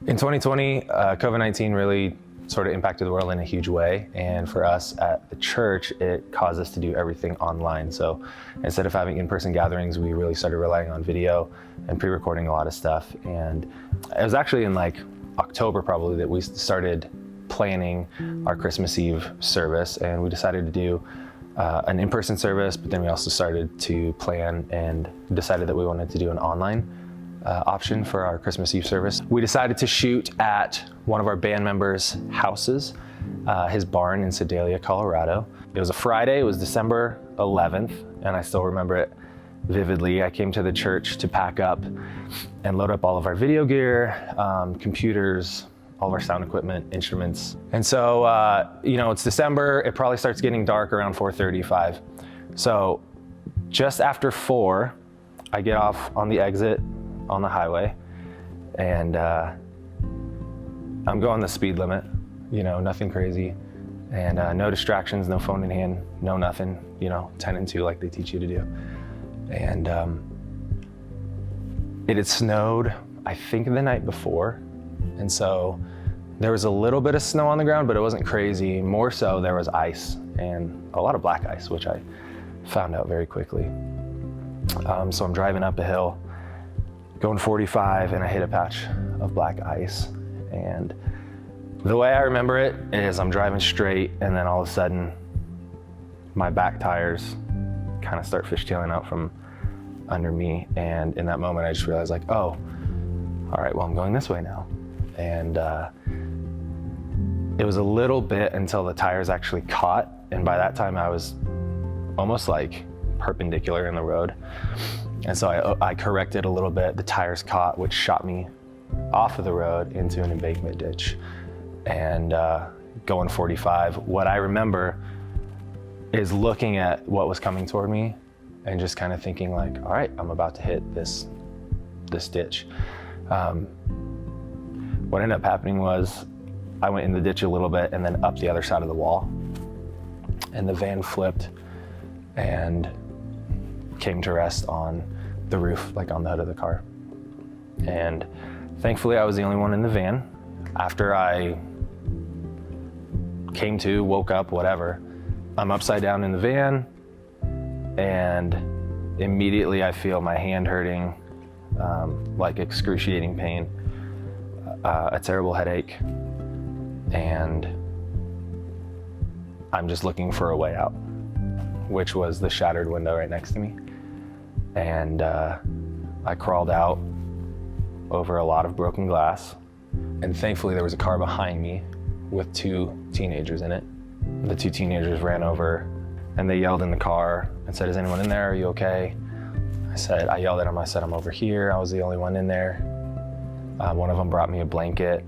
In 2020, COVID-19 really sort of impacted the world in a huge way. And for us at the church, it caused us to do everything online. So instead of having in-person gatherings, we really started relying on video and pre-recording a lot of stuff. And it was actually in like October probably that we started planning our Christmas Eve service. And we decided to do an in-person service, but then we also started to plan and decided that we wanted to do an online option for our Christmas Eve service. We decided to shoot at one of our band members' houses, his barn in Sedalia, Colorado. It was a Friday, it was December 11th, and I still remember it vividly. I came to the church to pack up and load up all of our video gear, computers, all of our sound equipment, instruments. And so, it's December, it probably starts getting dark around 4:35. So just after 4, I get off on the exit on the highway, and I'm going the speed limit, nothing crazy, and no distractions, no phone in hand, no nothing, 10 and 2 like they teach you to do. And it had snowed, I think, the night before, and so there was a little bit of snow on the ground, but it wasn't crazy. More so, there was ice, and a lot of black ice, which I found out very quickly. So I'm driving up a hill, going 45, and I hit a patch of black ice. And the way I remember it is I'm driving straight, and then all of a sudden, my back tires kind of start fishtailing out from under me. And in that moment, I just realized like, oh, all right, well, I'm going this way now. And it was a little bit until the tires actually caught. And by that time, I was almost like perpendicular in the road. And so I corrected a little bit, the tires caught, which shot me off of the road into an embankment ditch. And going 45, what I remember is looking at what was coming toward me and just kind of thinking like, all right, I'm about to hit this ditch. What ended up happening was I went in the ditch a little bit and then up the other side of the wall. And the van flipped and came to rest on the roof, like on the hood of the car. And thankfully I was the only one in the van. After I came to, woke up, whatever, I'm upside down in the van, and immediately I feel my hand hurting, like excruciating pain, a terrible headache, and I'm just looking for a way out, which was the shattered window right next to me. And I crawled out over a lot of broken glass, and thankfully there was a car behind me with 2 teenagers in it. The 2 teenagers ran over and they yelled in the car and said, "Is anyone in there? Are you okay?" I yelled at them, I said, "I'm over here." I was the only one in there. One of them brought me a blanket,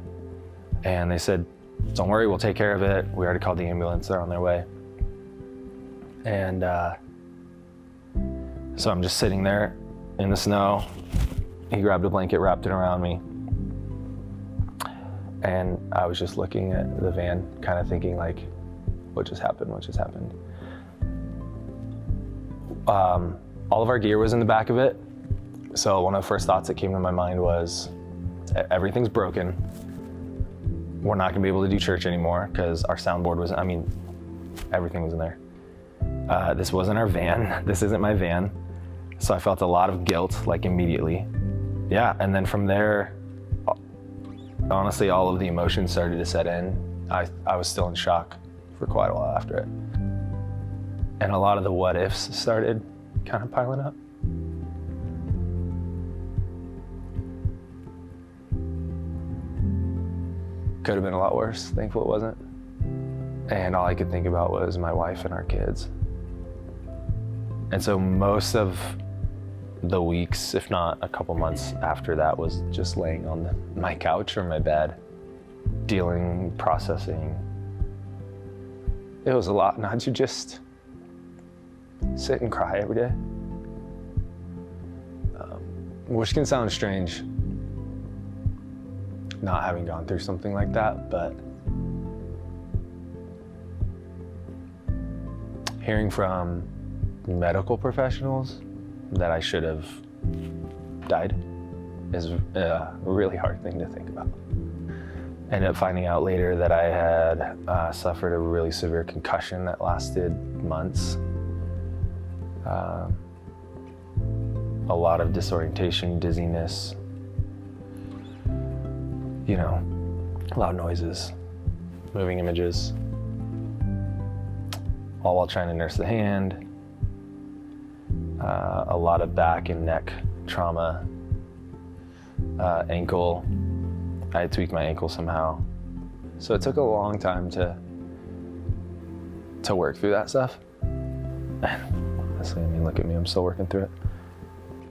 and they said, "Don't worry, we'll take care of it. We already called the ambulance, they're on their way." And so I'm just sitting there in the snow. He grabbed a blanket, wrapped it around me. And I was just looking at the van, kind of thinking like, what just happened? What just happened? All of our gear was in the back of it. So one of the first thoughts that came to my mind was, everything's broken. We're not gonna be able to do church anymore because our soundboard was, everything was in there. This wasn't our van. This isn't my van. So I felt a lot of guilt, like immediately. Yeah, and then from there, honestly, all of the emotions started to set in. I was still in shock for quite a while after it. And a lot of the what ifs started kind of piling up. Could have been a lot worse, thankful it wasn't. And all I could think about was my wife and our kids. And so most of the weeks, if not a couple months after that, was just laying on my couch or my bed, dealing, processing. It was a lot not to just sit and cry every day, which can sound strange, not having gone through something like that, but hearing from medical professionals that I should have died is a really hard thing to think about. Ended up finding out later that I had suffered a really severe concussion that lasted months. A lot of disorientation, dizziness, loud noises, moving images, all while trying to nurse the hand. A lot of back and neck trauma, ankle. I had tweaked my ankle somehow. So it took a long time to work through that stuff. Honestly, look at me, I'm still working through it.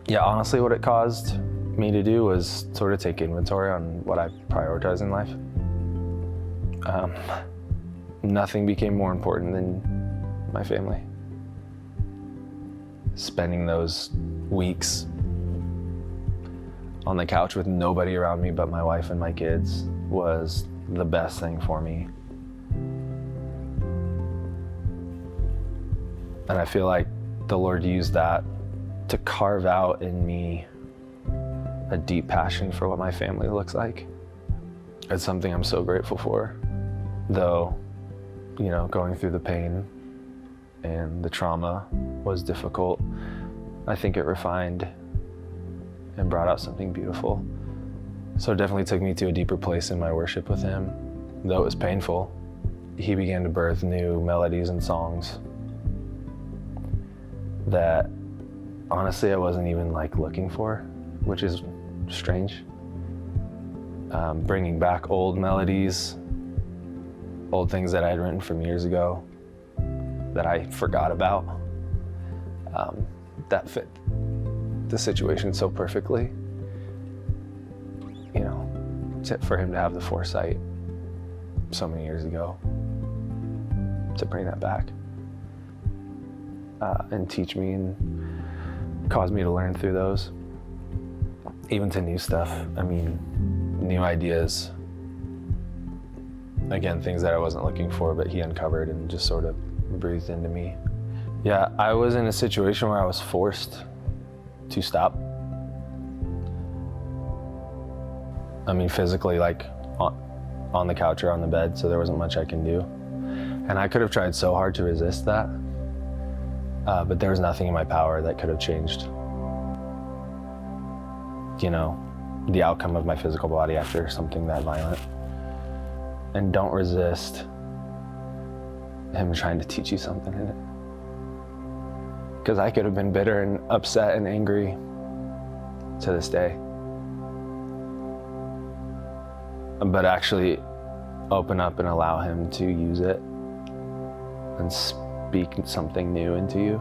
Yeah, honestly, what it caused me to do was sort of take inventory on what I prioritize in life. Nothing became more important than my family. Spending those weeks on the couch with nobody around me but my wife and my kids was the best thing for me. And I feel like the Lord used that to carve out in me a deep passion for what my family looks like. It's something I'm so grateful for. Though, going through the pain and the trauma was difficult, I think it refined and brought out something beautiful. So it definitely took me to a deeper place in my worship with Him. Though it was painful, He began to birth new melodies and songs that honestly I wasn't even looking for, which is strange. Bringing back old melodies, old things that I had written from years ago that I forgot about, that fit the situation so perfectly. For Him to have the foresight so many years ago to bring that back and teach me and cause me to learn through those, even to new stuff. New ideas. Again, things that I wasn't looking for, but He uncovered and just sort of breathed into me. Yeah, I was in a situation where I was forced to stop. Physically, on the couch or on the bed, so there wasn't much I can do. And I could have tried so hard to resist that, but there was nothing in my power that could have changed, the outcome of my physical body after something that violent. And don't resist Him trying to teach you something in it. Because I could have been bitter and upset and angry to this day. But actually open up and allow Him to use it and speak something new into you.